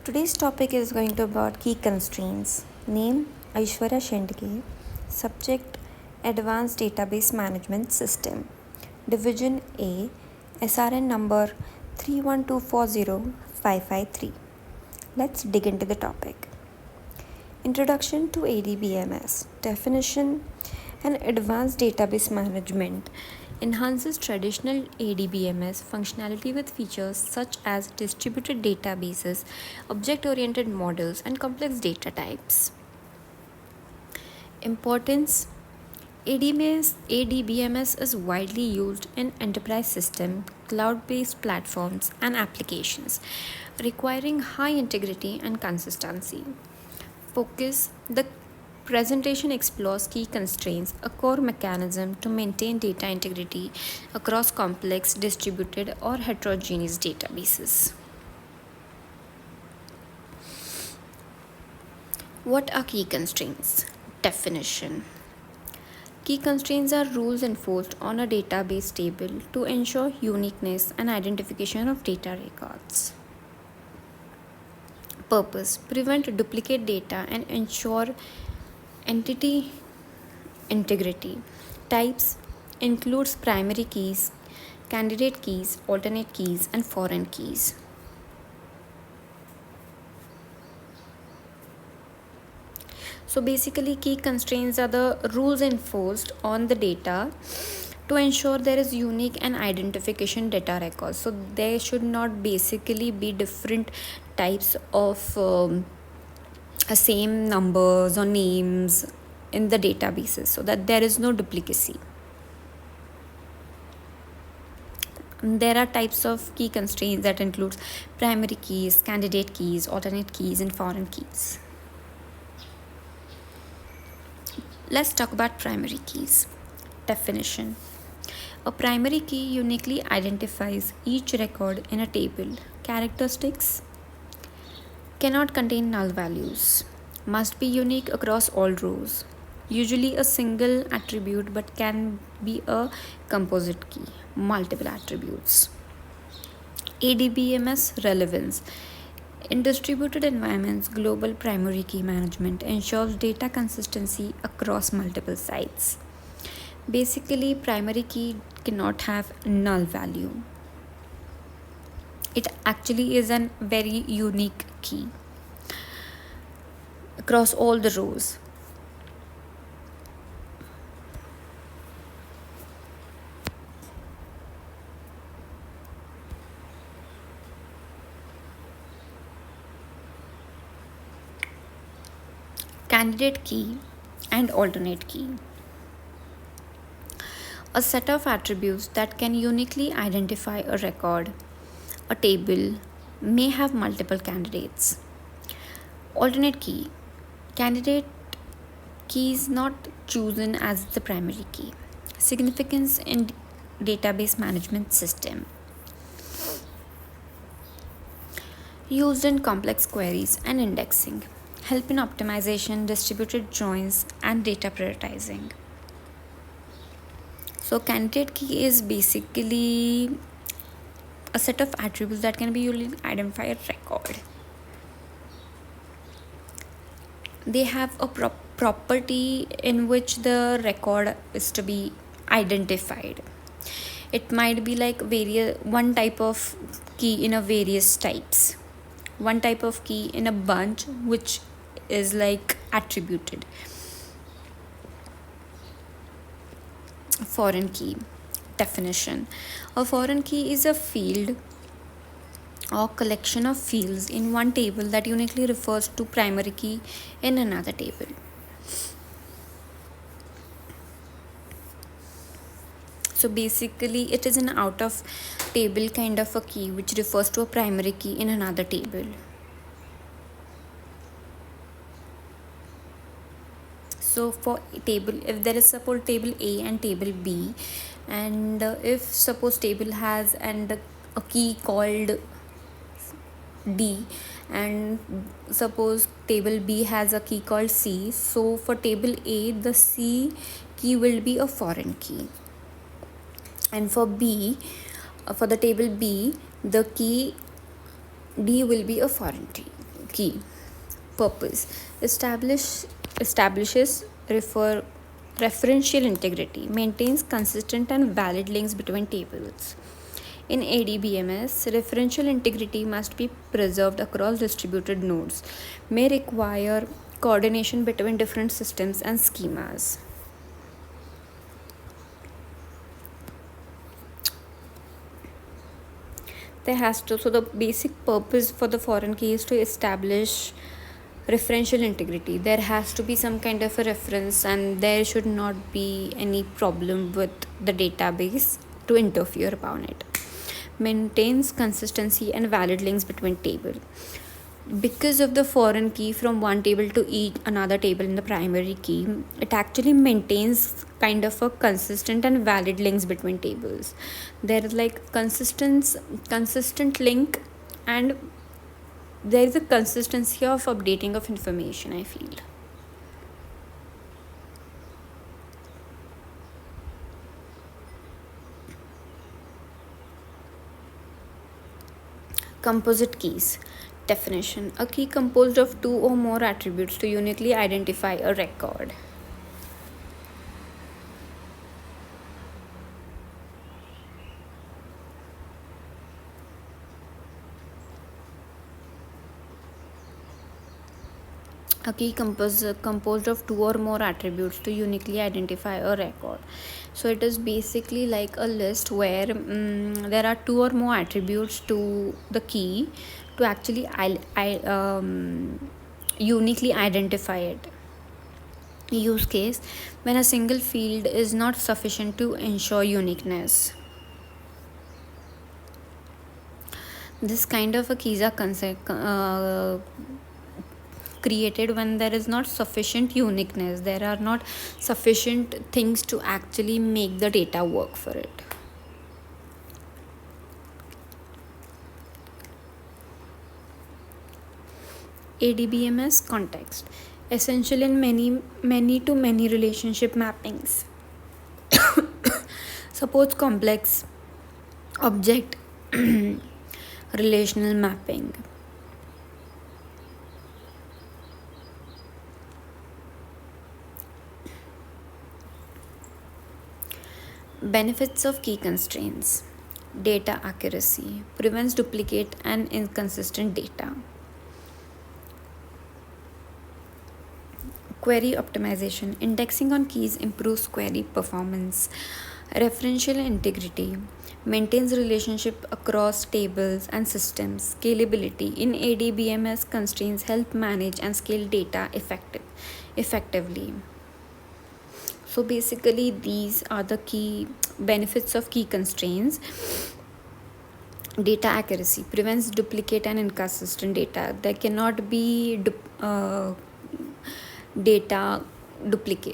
Today's topic is going to about key constraints. Name Aishwarya Shendke. Subject Advanced Database Management System. Division A SRN number 312405553. Let's dig into the topic. Introduction to Adbms. Definition: an advanced database management enhances traditional Adbms functionality with features such as distributed databases, object-oriented models, and complex data types. Importance: ADBMS is widely used in enterprise systems, cloud-based platforms, and applications, requiring high integrity and consistency. Focus: the presentation explores key constraints, a core mechanism to maintain data integrity across complex, distributed, or heterogeneous databases. What are key constraints? Definition: key constraints are rules enforced on a database table to ensure uniqueness and identification of data records. Purpose: prevent duplicate data and ensure entity integrity. Types includes primary keys, candidate keys, alternate keys, and foreign keys. So basically, key constraints are the rules enforced on the data to ensure there is unique and identification data records. So there should not basically be different types of same numbers or names in the databases, so that there is no duplicacy. There are types of key constraints that includes primary keys, candidate keys, alternate keys, and foreign keys. Let's talk about primary keys. Definition: a primary key uniquely identifies each record in a table. Characteristics: cannot contain null values, must be unique across all rows, usually a single attribute but can be a composite key, multiple attributes. ADBMS relevance: in distributed environments, global primary key management ensures data consistency across multiple sites. Basically, primary key cannot have null value. It actually is a very unique key across all the rows. Candidate key and alternate key: a set of attributes that can uniquely identify a record. A table may have multiple candidates. Alternate key: candidate key is not chosen as the primary key. Significance in database management system: used in complex queries and indexing, help in optimization, distributed joins, and data prioritizing. So candidate key is basically a set of attributes that can be used to identify a record. They have a property in which the record is to be identified. It might be like one type of key in a various types, one type of key in a bunch which is like attributed. Foreign key. Definition: a foreign key is a field or collection of fields in one table that uniquely refers to primary key in another table. So basically, it is an out of table kind of a key which refers to a primary key in another table. So for table, if there is suppose table A and table B, and if suppose table has a key called D, and suppose table B has a key called C, so for table A the C key will be a foreign key, and for the table B the key D will be a foreign key. key. Purpose establishes referential integrity, maintains consistent and valid links between tables. In Adbms, referential integrity must be preserved across distributed nodes, may require coordination between different systems and schemas. So the basic purpose for the foreign key is to establish referential integrity. There has to be some kind of a reference, and there should not be any problem with the database to interfere upon it. Maintains consistency and valid links between tables. Because of the foreign key from one table to another table in the primary key, it actually maintains kind of a consistent and valid links between tables. There is like consistent link, and there is a consistency of updating of information, I feel. Composite keys. Definition: a key composed of two or more attributes to uniquely identify a record. A key composed of two or more attributes to uniquely identify a record. So it is basically like a list where there are two or more attributes to the key to actually uniquely identify it. Use case: when a single field is not sufficient to ensure uniqueness. This kind of a keys are created when there is not sufficient uniqueness, there are not sufficient things to actually make the data work for it. Adbms context: essential in many to many relationship mappings. Supports complex object relational mapping. Benefits of key constraints: data accuracy, prevents duplicate and inconsistent data. Query optimization: indexing on keys improves query performance. Referential integrity: maintains relationship across tables and systems. Scalability: in Adbms, constraints help manage and scale data effectively. So basically these are the key benefits of key constraints. Data accuracy: prevents duplicate and inconsistent data. There cannot be data duplicate.